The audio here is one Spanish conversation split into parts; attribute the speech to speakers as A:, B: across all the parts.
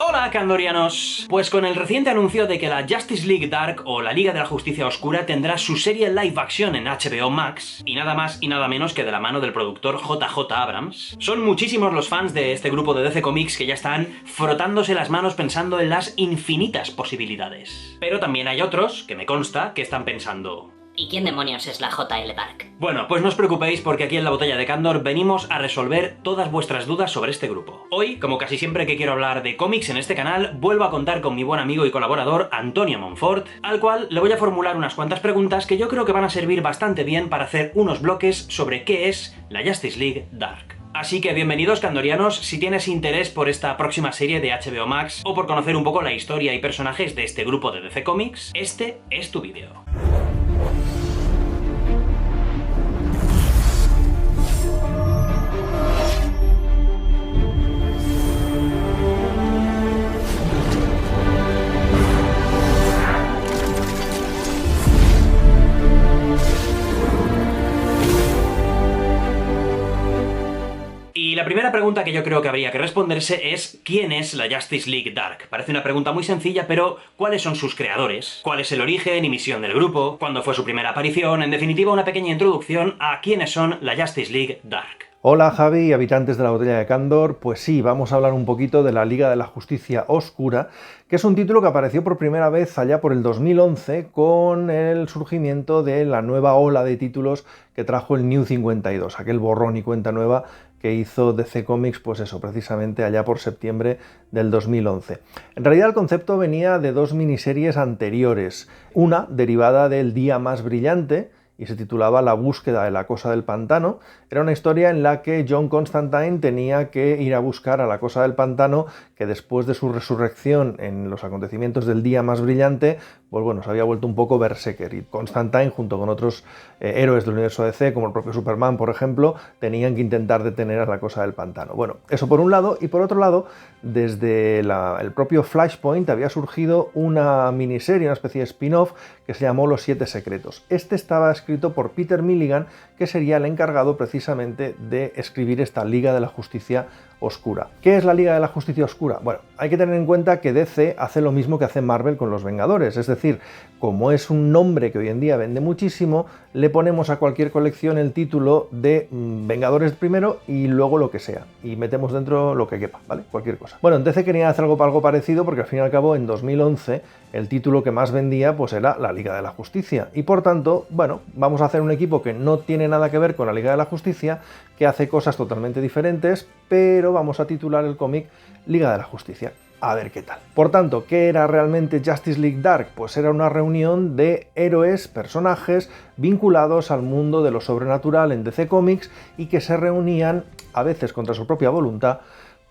A: Hola, Candorianos. Pues con el reciente anuncio de que la Justice League Dark o la Liga de la Justicia Oscura tendrá su serie live action en HBO Max, y nada más y nada menos que de la mano del productor JJ Abrams, son muchísimos los fans de este grupo de DC Comics que ya están frotándose las manos pensando en las infinitas posibilidades. Pero también hay otros, que me consta, que están pensando:
B: ¿y quién demonios es la JL Dark?
A: Bueno, pues no os preocupéis porque aquí en La Botella de Candor venimos a resolver todas vuestras dudas sobre este grupo. Hoy, como casi siempre que quiero hablar de cómics en este canal, vuelvo a contar con mi buen amigo y colaborador Antonio Monfort, al cual le voy a formular unas cuantas preguntas que yo creo que van a servir bastante bien para hacer unos bloques sobre qué es la Justice League Dark. Así que bienvenidos, Candorianos. Si tienes interés por esta próxima serie de HBO Max o por conocer un poco la historia y personajes de este grupo de DC Comics, este es tu vídeo. Y la primera pregunta que yo creo que habría que responderse es: ¿quién es la Justice League Dark? Parece una pregunta muy sencilla, pero ¿cuáles son sus creadores? ¿Cuál es el origen y misión del grupo? ¿Cuándo fue su primera aparición? En definitiva, una pequeña introducción a quiénes son la Justice League Dark.
C: Hola Javi y habitantes de la Botella de Candor. Pues sí, vamos a hablar un poquito de la Liga de la Justicia Oscura, que es un título que apareció por primera vez allá por el 2011 con el surgimiento de la nueva ola de títulos que trajo el New 52, aquel borrón y cuenta nueva que hizo DC Comics, pues eso, precisamente allá por septiembre del 2011. En realidad el concepto venía de dos miniseries anteriores, una derivada del Día Más Brillante, y se titulaba La búsqueda de la Cosa del Pantano. Era una historia en la que John Constantine tenía que ir a buscar a la Cosa del Pantano, que después de su resurrección en los acontecimientos del Día Más Brillante, pues bueno, se había vuelto un poco berserker, y Constantine, junto con otros héroes del universo DC, como el propio Superman, por ejemplo, tenían que intentar detener a la Cosa del Pantano. Bueno, eso por un lado, y por otro lado, desde el propio Flashpoint había surgido una miniserie, una especie de spin-off, que se llamó Los Siete Secretos. Este estaba escrito por Peter Milligan, que sería el encargado precisamente de escribir esta Liga de la Justicia Oscura. ¿Qué es la Liga de la Justicia Oscura? Bueno, hay que tener en cuenta que DC hace lo mismo que hace Marvel con los Vengadores, es decir, como es un nombre que hoy en día vende muchísimo, le ponemos a cualquier colección el título de Vengadores primero y luego lo que sea, y metemos dentro lo que quepa, ¿vale? Cualquier cosa. Bueno, en DC quería hacer algo parecido porque al fin y al cabo en 2011 el título que más vendía pues era la Liga de la Justicia, y por tanto, bueno, vamos a hacer un equipo que no tiene nada que ver con la Liga de la Justicia, que hace cosas totalmente diferentes, pero vamos a titular el cómic Liga de la Justicia. A ver qué tal. Por tanto, ¿qué era realmente Justice League Dark? Pues era una reunión de héroes, personajes vinculados al mundo de lo sobrenatural en DC Comics y que se reunían, a veces contra su propia voluntad,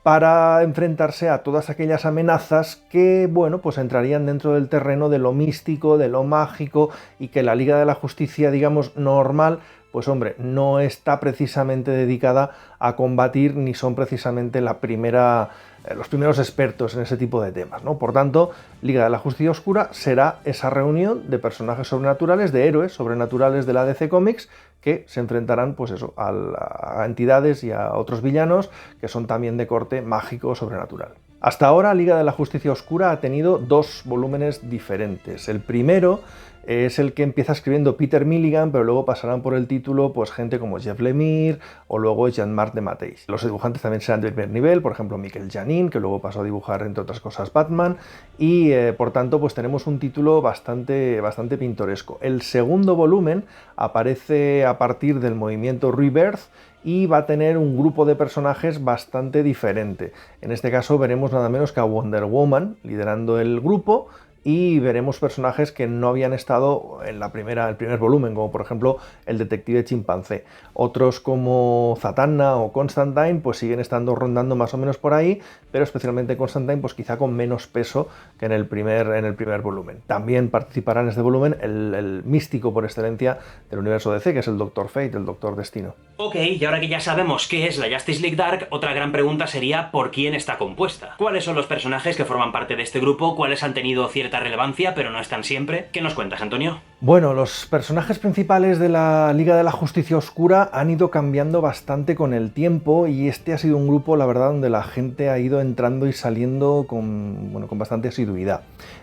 C: para enfrentarse a todas aquellas amenazas que, bueno, pues entrarían dentro del terreno de lo místico, de lo mágico, y que la Liga de la Justicia, digamos, normal, pues hombre, no está precisamente dedicada a combatir, ni son precisamente los primeros expertos en ese tipo de temas, ¿no? Por tanto, Liga de la Justicia Oscura será esa reunión de personajes sobrenaturales, de héroes sobrenaturales de la DC Comics, que se enfrentarán, pues eso, a entidades y a otros villanos que son también de corte mágico o sobrenatural. Hasta ahora, Liga de la Justicia Oscura ha tenido dos volúmenes diferentes. El primero es el que empieza escribiendo Peter Milligan, pero luego pasarán por el título pues gente como Jeff Lemire o luego Jean-Marc Dematteis. Los dibujantes también serán de primer nivel, por ejemplo Mikel Janín, que luego pasó a dibujar entre otras cosas Batman, y por tanto pues tenemos un título bastante pintoresco. El segundo volumen aparece a partir del movimiento Rebirth y va a tener un grupo de personajes bastante diferente. En este caso veremos nada menos que a Wonder Woman liderando el grupo, y veremos personajes que no habían estado en el primer volumen, como por ejemplo el detective chimpancé. Otros como Zatanna o Constantine pues siguen estando rondando más o menos por ahí, pero especialmente Constantine pues quizá con menos peso que en el primer volumen. También participará en este volumen el místico por excelencia del universo DC, que es el Doctor Fate, el Doctor Destino.
A: Ok, y ahora que ya sabemos qué es la Justice League Dark, otra gran pregunta sería ¿por quién está compuesta? ¿Cuáles son los personajes que forman parte de este grupo? ¿Cuáles han tenido cierta cierta relevancia, pero no están siempre. ¿Qué nos cuentas, Antonio?
C: Bueno, los personajes principales de la Liga de la Justicia Oscura han ido cambiando bastante con el tiempo y este ha sido un grupo, la verdad, donde la gente ha ido entrando y saliendo con bastante asiduidad.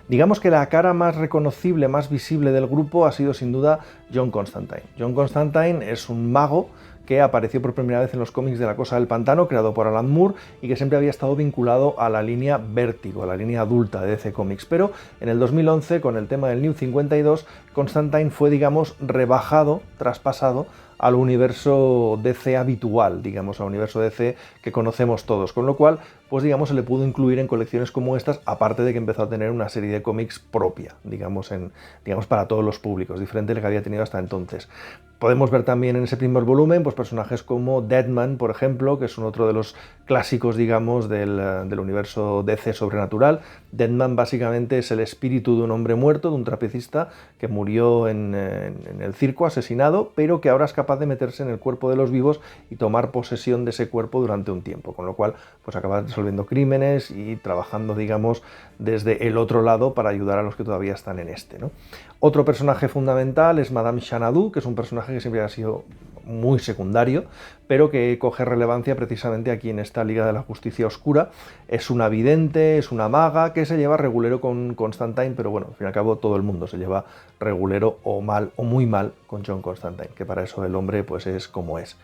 C: Digamos que la cara más reconocible, más visible del grupo ha sido sin duda John Constantine. John Constantine es un mago que apareció por primera vez en los cómics de La Cosa del Pantano, creado por Alan Moore, y que siempre había estado vinculado a la línea Vértigo, a la línea adulta de DC Comics. Pero en el 2011, con el tema del New 52, Constantine fue, digamos, rebajado, traspasado al universo DC habitual, digamos, al universo DC que conocemos todos, con lo cual, pues digamos, se le pudo incluir en colecciones como estas, aparte de que empezó a tener una serie de cómics propia, digamos, para todos los públicos, diferente de lo que había tenido hasta entonces. Podemos ver también en ese primer volumen pues, personajes como Deadman, por ejemplo, que es otro de los clásicos, digamos, del universo DC sobrenatural. Deadman básicamente es el espíritu de un hombre muerto, de un trapecista que murió en el circo, asesinado, pero que ahora es capaz de meterse en el cuerpo de los vivos y tomar posesión de ese cuerpo durante un tiempo, con lo cual pues acaba resolviendo crímenes y trabajando, digamos, desde el otro lado para ayudar a los que todavía están en este, ¿no? Otro personaje fundamental es Madame Xanadu, que es un personaje que siempre ha sido muy secundario, pero que coge relevancia precisamente aquí en esta Liga de la Justicia Oscura. Es una vidente, es una maga que se lleva regulero con Constantine, pero bueno, al fin y al cabo todo el mundo se lleva regulero o mal o muy mal con John Constantine, que para eso el hombre pues es como es.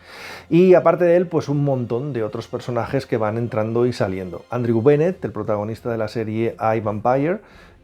C: Y aparte de él, pues un montón de otros personajes que van entrando y saliendo. Andrew Bennett, el protagonista de la serie I, Vampire,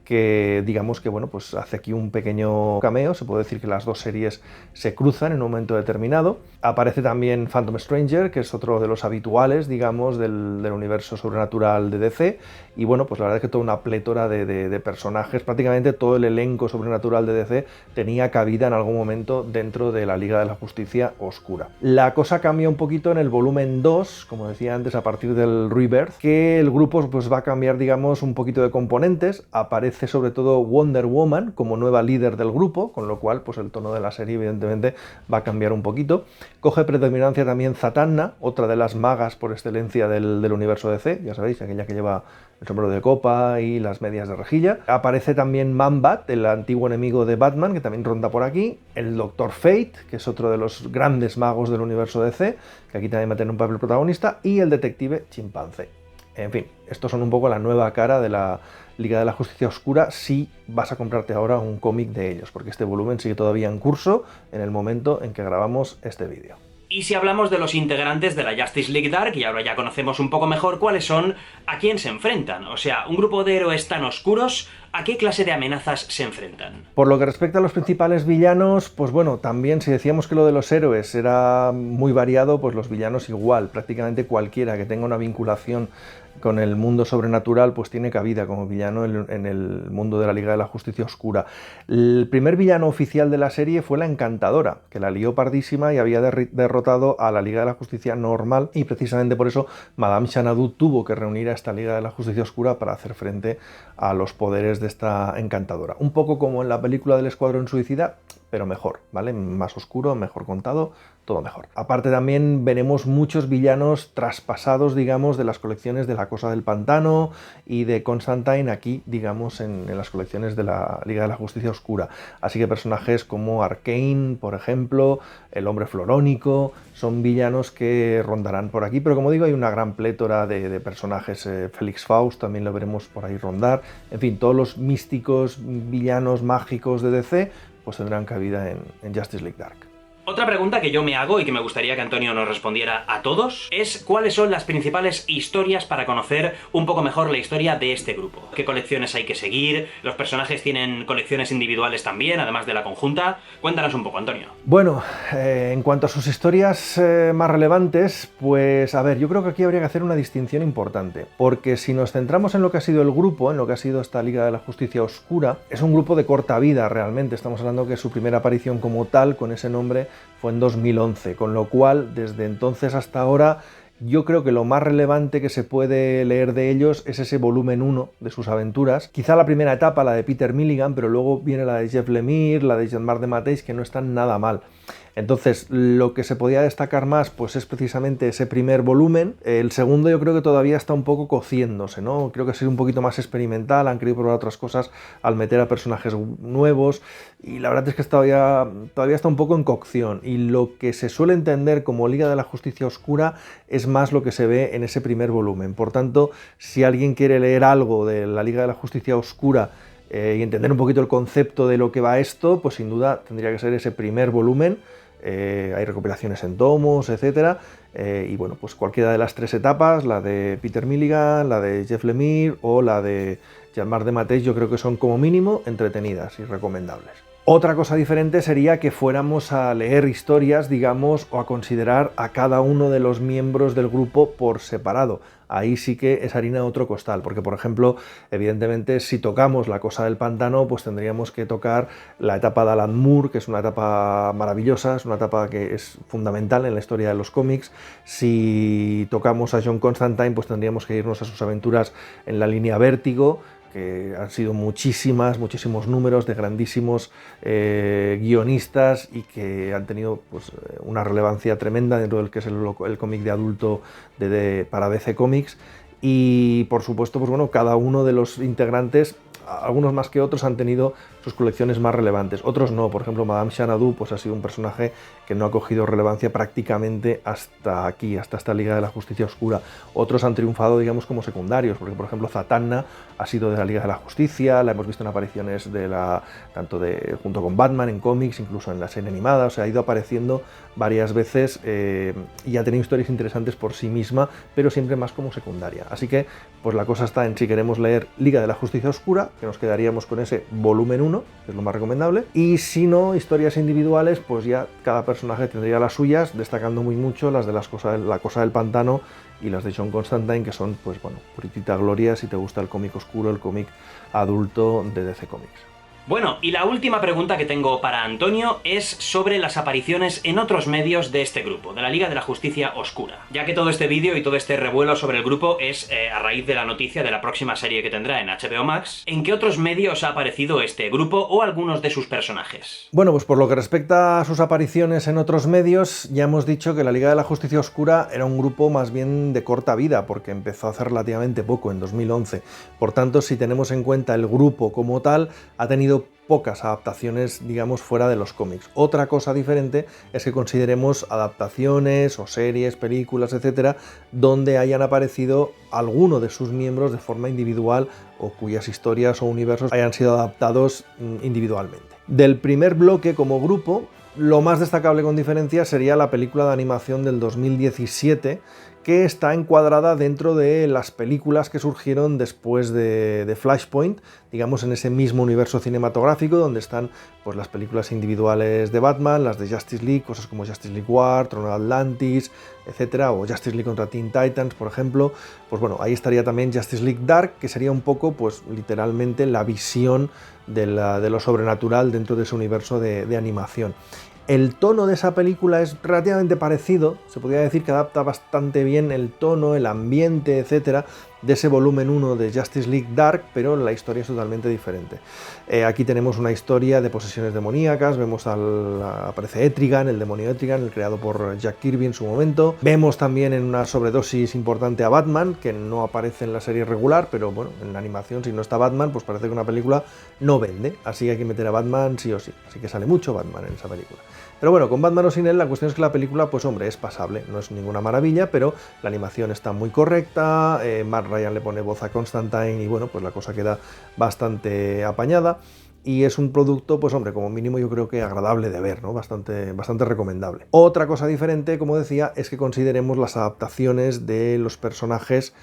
C: que digamos que bueno, pues hace aquí un pequeño cameo, se puede decir que las dos series se cruzan en un momento determinado. Aparece también Phantom Stranger, que es otro de los habituales, digamos, del universo sobrenatural de DC, y bueno, pues la verdad es que toda una plétora de personajes, prácticamente todo el elenco sobrenatural de DC tenía cabida en algún momento dentro de la Liga de la Justicia Oscura. La cosa cambia un poquito en el volumen 2, como decía antes, a partir del Rebirth, que el grupo pues va a cambiar, digamos, un poquito de componentes. Aparece sobre todo Wonder Woman como nueva líder del grupo, con lo cual pues el tono de la serie evidentemente va a cambiar un poquito. Coge predominancia también Zatanna, otra de las magas por excelencia del universo DC, ya sabéis, aquella que lleva el sombrero de copa y las medias de rejilla. Aparece también Man-Bat, el antiguo enemigo de Batman, que también ronda por aquí. El Doctor Fate, que es otro de los grandes magos del universo DC, que aquí también va a tener un papel protagonista. Y el detective Chimpancé. En fin, estos son un poco la nueva cara de la Liga de la Justicia Oscura si vas a comprarte ahora un cómic de ellos, porque este volumen sigue todavía en curso en el momento en que grabamos este vídeo.
A: Y si hablamos de los integrantes de la Justice League Dark, y ahora ya conocemos un poco mejor cuáles son, a quién se enfrentan. O sea, un grupo de héroes tan oscuros, ¿a qué clase de amenazas se enfrentan?
C: Por lo que respecta a los principales villanos, pues bueno, también si decíamos que lo de los héroes era muy variado, pues los villanos igual. Prácticamente cualquiera que tenga una vinculación con el mundo sobrenatural, pues tiene cabida como villano en el mundo de la Liga de la Justicia Oscura. El primer villano oficial de la serie fue la Encantadora, que la lió pardísima y había derrotado a la Liga de la Justicia normal, y precisamente por eso Madame Xanadu tuvo que reunir a esta Liga de la Justicia Oscura para hacer frente a los poderes de esta Encantadora. Un poco como en la película del Escuadrón Suicida, pero mejor, ¿vale? Más oscuro, mejor contado, todo mejor. Aparte también veremos muchos villanos traspasados, digamos, de las colecciones de La Cosa del Pantano y de Constantine aquí, digamos, en las colecciones de la Liga de la Justicia Oscura. Así que personajes como Arcane, por ejemplo, el Hombre Florónico, son villanos que rondarán por aquí, pero como digo, hay una gran plétora de personajes. Felix Faust también lo veremos por ahí rondar. En fin, todos los místicos villanos mágicos de DC pues tendrán cabida en Justice League Dark.
A: Otra pregunta que yo me hago y que me gustaría que Antonio nos respondiera a todos es ¿cuáles son las principales historias para conocer un poco mejor la historia de este grupo? ¿Qué colecciones hay que seguir? ¿Los personajes tienen colecciones individuales también, además de la conjunta? Cuéntanos un poco, Antonio.
C: Bueno, en cuanto a sus historias más relevantes, pues a ver, yo creo que aquí habría que hacer una distinción importante, porque si nos centramos en lo que ha sido el grupo, en lo que ha sido esta Liga de la Justicia Oscura, es un grupo de corta vida realmente. Estamos hablando que su primera aparición como tal, con ese nombre, fue en 2011, con lo cual desde entonces hasta ahora yo creo que lo más relevante que se puede leer de ellos es ese volumen 1 de sus aventuras. Quizá la primera etapa, la de Peter Milligan, pero luego viene la de Jeff Lemire, la de Jean-Marc Dematteis, que no están nada mal. Entonces, lo que se podía destacar más, pues es precisamente ese primer volumen. El segundo yo creo que todavía está un poco cociéndose, ¿no? Creo que ha sido un poquito más experimental, han querido probar otras cosas al meter a personajes nuevos, y la verdad es que todavía está un poco en cocción, y lo que se suele entender como Liga de la Justicia Oscura es más lo que se ve en ese primer volumen. Por tanto, si alguien quiere leer algo de la Liga de la Justicia Oscura y entender un poquito el concepto de lo que va esto, pues sin duda tendría que ser ese primer volumen. Hay recopilaciones en tomos, etcétera, y bueno, pues cualquiera de las tres etapas, la de Peter Milligan, la de Jeff Lemire o la de Jean-Marc Dematteis, yo creo que son como mínimo entretenidas y recomendables. Otra cosa diferente sería que fuéramos a leer historias, digamos, o a considerar a cada uno de los miembros del grupo por separado. Ahí sí que es harina de otro costal, porque por ejemplo, evidentemente, si tocamos La Cosa del Pantano, pues tendríamos que tocar la etapa de Alan Moore, que es una etapa maravillosa, es una etapa que es fundamental en la historia de los cómics. Si tocamos a John Constantine, pues tendríamos que irnos a sus aventuras en la línea Vértigo, que han sido muchísimos números de grandísimos guionistas y que han tenido pues, una relevancia tremenda dentro del que es el cómic de adulto para DC Comics. Y por supuesto, pues bueno, cada uno de los integrantes, algunos más que otros, han tenido sus colecciones más relevantes, otros no. Por ejemplo, Madame Xanadu pues ha sido un personaje que no ha cogido relevancia prácticamente hasta aquí, hasta esta Liga de la Justicia Oscura. Otros han triunfado, digamos, como secundarios, porque por ejemplo Zatanna ha sido de la Liga de la Justicia, la hemos visto en apariciones junto con Batman en cómics, incluso en la serie animada, o sea, ha ido apareciendo varias veces y ha tenido historias interesantes por sí misma, pero siempre más como secundaria. Así que pues la cosa está en si queremos leer Liga de la Justicia Oscura, que nos quedaríamos con ese volumen 1, que es lo más recomendable, y si no, historias individuales, pues ya cada personaje tendría las suyas, destacando muy mucho las de La Cosa del Pantano y las de John Constantine, que son, pues bueno, puritita gloria si te gusta el cómic oscuro, el cómic adulto de DC Comics.
A: Bueno, y la última pregunta que tengo para Antonio es sobre las apariciones en otros medios de este grupo, de la Liga de la Justicia Oscura. Ya que todo este vídeo y todo este revuelo sobre el grupo es a raíz de la noticia de la próxima serie que tendrá en HBO Max, ¿en qué otros medios ha aparecido este grupo o algunos de sus personajes?
C: Bueno, pues por lo que respecta a sus apariciones en otros medios, ya hemos dicho que la Liga de la Justicia Oscura era un grupo más bien de corta vida, porque empezó hace relativamente poco, en 2011. Por tanto, si tenemos en cuenta el grupo como tal, ha tenido pocas adaptaciones, digamos, fuera de los cómics. Otra cosa diferente es que consideremos adaptaciones o series, películas, etcétera, donde hayan aparecido alguno de sus miembros de forma individual o cuyas historias o universos hayan sido adaptados individualmente. Del primer bloque como grupo, lo más destacable con diferencia sería la película de animación del 2017, que está encuadrada dentro de las películas que surgieron después de Flashpoint, digamos en ese mismo universo cinematográfico donde están pues, las películas individuales de Batman, las de Justice League, cosas como Justice League War, Trono de Atlantis, etcétera, o Justice League contra Teen Titans, por ejemplo. Pues bueno, ahí estaría también Justice League Dark, que sería un poco, pues literalmente, la visión de lo sobrenatural dentro de ese universo de animación. El tono de esa película es relativamente parecido, se podría decir que adapta bastante bien el tono, el ambiente, etcétera, de ese volumen 1 de Justice League Dark, pero la historia es totalmente diferente. Aquí tenemos una historia de posesiones demoníacas, vemos aparece Etrigan, el demonio Etrigan, el creado por Jack Kirby en su momento. Vemos también en una sobredosis importante a Batman, que no aparece en la serie regular, pero bueno, en la animación si no está Batman, pues parece que una película no vende, así que hay que meter a Batman sí o sí, así que sale mucho Batman en esa película. Pero bueno, con Batman o sin él, la cuestión es que la película, pues hombre, es pasable, no es ninguna maravilla, pero la animación está muy correcta, Matt Ryan le pone voz a Constantine y bueno, pues la cosa queda bastante apañada. Y es un producto, pues hombre, como mínimo yo creo que agradable de ver, ¿no? Bastante recomendable. Otra cosa diferente, como decía, es que consideremos las adaptaciones de los personajes,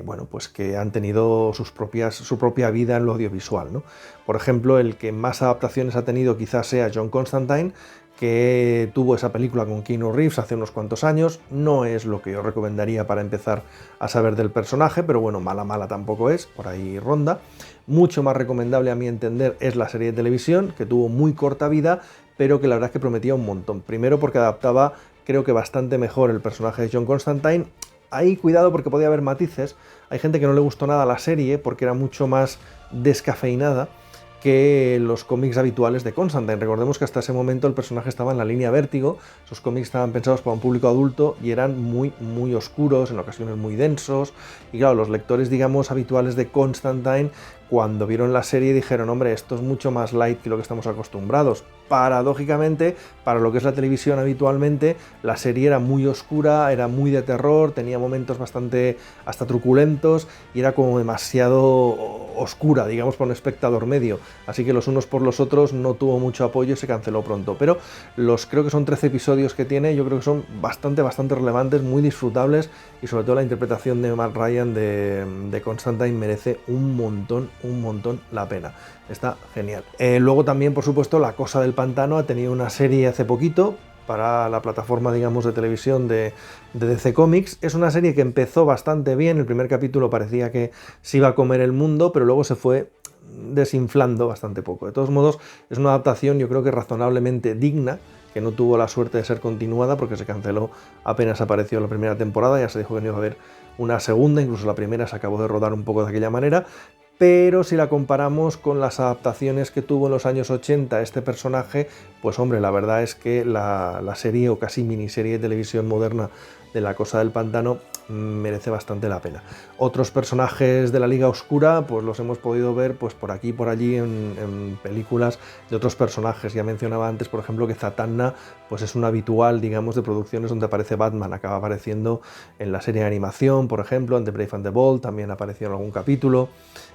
C: bueno, pues que han tenido su propia vida en lo audiovisual, ¿no? Por ejemplo, el que más adaptaciones ha tenido quizás sea John Constantine, que tuvo esa película con Keanu Reeves hace unos cuantos años. No es lo que yo recomendaría para empezar a saber del personaje, pero bueno, mala tampoco es, por ahí ronda. Mucho más recomendable a mi entender es la serie de televisión, que tuvo muy corta vida, pero que la verdad es que prometía un montón. Primero porque adaptaba, creo que bastante mejor el personaje de John Constantine. Ahí cuidado porque podía haber matices, hay gente que no le gustó nada la serie porque era mucho más descafeinada, que los cómics habituales de Constantine. Recordemos que hasta ese momento el personaje estaba en la línea Vértigo, sus cómics estaban pensados para un público adulto y eran muy oscuros, en ocasiones muy densos, y claro, los lectores, digamos, habituales de Constantine, cuando vieron la serie dijeron, hombre, esto es mucho más light que lo que estamos acostumbrados. Paradójicamente, para lo que es la televisión habitualmente, la serie era muy oscura, era muy de terror, tenía momentos bastante hasta truculentos y era como demasiado oscura, digamos, para un espectador medio. Así que los unos por los otros no tuvo mucho apoyo y se canceló pronto. Pero creo que son 13 episodios que tiene, yo creo que son bastante relevantes, muy disfrutables, y sobre todo la interpretación de Matt Ryan de Constantine merece un montón la pena. Está genial. Luego también, por supuesto, La Cosa del Pantano ha tenido una serie hace poquito para la plataforma, digamos, de televisión de DC Comics. Es una serie que empezó bastante bien, el primer capítulo parecía que se iba a comer el mundo, pero luego se fue desinflando bastante poco. De todos modos, es una adaptación, yo creo que razonablemente digna, que no tuvo la suerte de ser continuada porque se canceló apenas apareció la primera temporada, ya se dijo que no iba a haber una segunda, incluso la primera se acabó de rodar un poco de aquella manera. Pero si la comparamos con las adaptaciones que tuvo en los años 80 este personaje, pues hombre, la verdad es que la serie o casi miniserie de televisión moderna de La Cosa del Pantano merece bastante la pena. Otros personajes de la Liga Oscura pues los hemos podido ver pues por aquí y por allí en películas de otros personajes. Ya mencionaba antes, por ejemplo, que Zatanna pues es un habitual, digamos, de producciones donde aparece Batman. Acaba apareciendo en la serie de animación, por ejemplo, en The Brave and the Bold, también apareció en algún capítulo.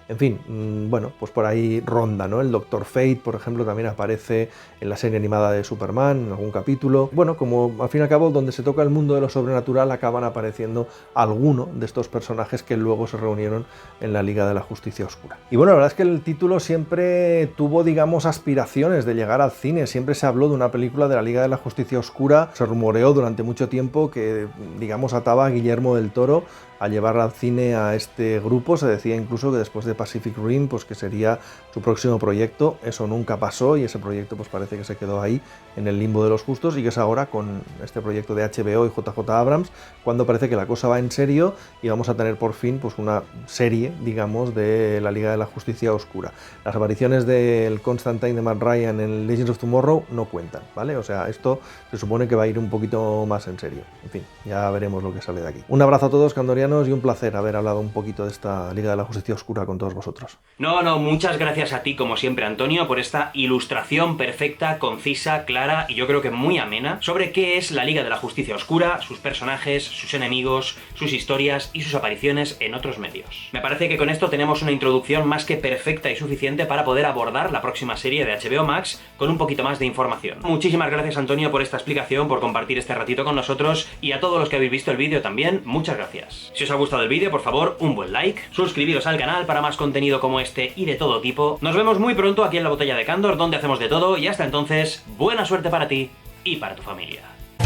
C: En fin, bueno, pues por ahí ronda, ¿no? El Dr. Fate, por ejemplo, también aparece en la serie animada de Superman, en algún capítulo. Bueno, como al fin y al cabo, donde se toca el mundo de lo sobrenatural, acaban apareciendo alguno de estos personajes que luego se reunieron en la Liga de la Justicia Oscura. Y bueno, la verdad es que el título siempre tuvo, digamos, aspiraciones de llegar al cine. Siempre se habló de una película de la Liga de la Justicia Oscura. Se rumoreó durante mucho tiempo que, digamos, ataba a Guillermo del Toro a llevar al cine a este grupo. Se decía incluso que después de Pacific Rim, pues que sería su próximo proyecto. Eso nunca pasó y ese proyecto pues parece que se quedó ahí en el limbo de los justos, y que es ahora con este proyecto de HBO y JJ Abrams cuando parece que la cosa va en serio y vamos a tener por fin pues una serie, digamos, de la Liga de la Justicia Oscura. Las apariciones del Constantine de Matt Ryan en Legends of Tomorrow no cuentan, ¿vale? O sea, esto se supone que va a ir un poquito más en serio. En fin, ya veremos lo que sale de aquí. Un abrazo a todos, candorianos, y un placer haber hablado un poquito de esta Liga de la Justicia Oscura con todos vosotros.
A: No, muchas gracias a ti, como siempre, Antonio, por esta ilustración perfecta, concisa, clara y yo creo que muy amena sobre qué es la Liga de la Justicia Oscura, sus personajes, sus enemigos, sus historias y sus apariciones en otros medios. Me parece que con esto tenemos una introducción más que perfecta y suficiente para poder abordar la próxima serie de HBO Max con un poquito más de información. Muchísimas gracias, Antonio, por esta explicación, por compartir este ratito con nosotros, y a todos los que habéis visto el vídeo también, muchas gracias. Si os ha gustado el vídeo, por favor, un buen like, suscribiros al canal para más contenido como este y de todo tipo. Nos vemos muy pronto aquí en La Botella de Candor, donde hacemos de todo, y hasta entonces, buena suerte para ti y para tu familia.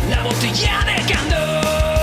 D: La Botella de Candor.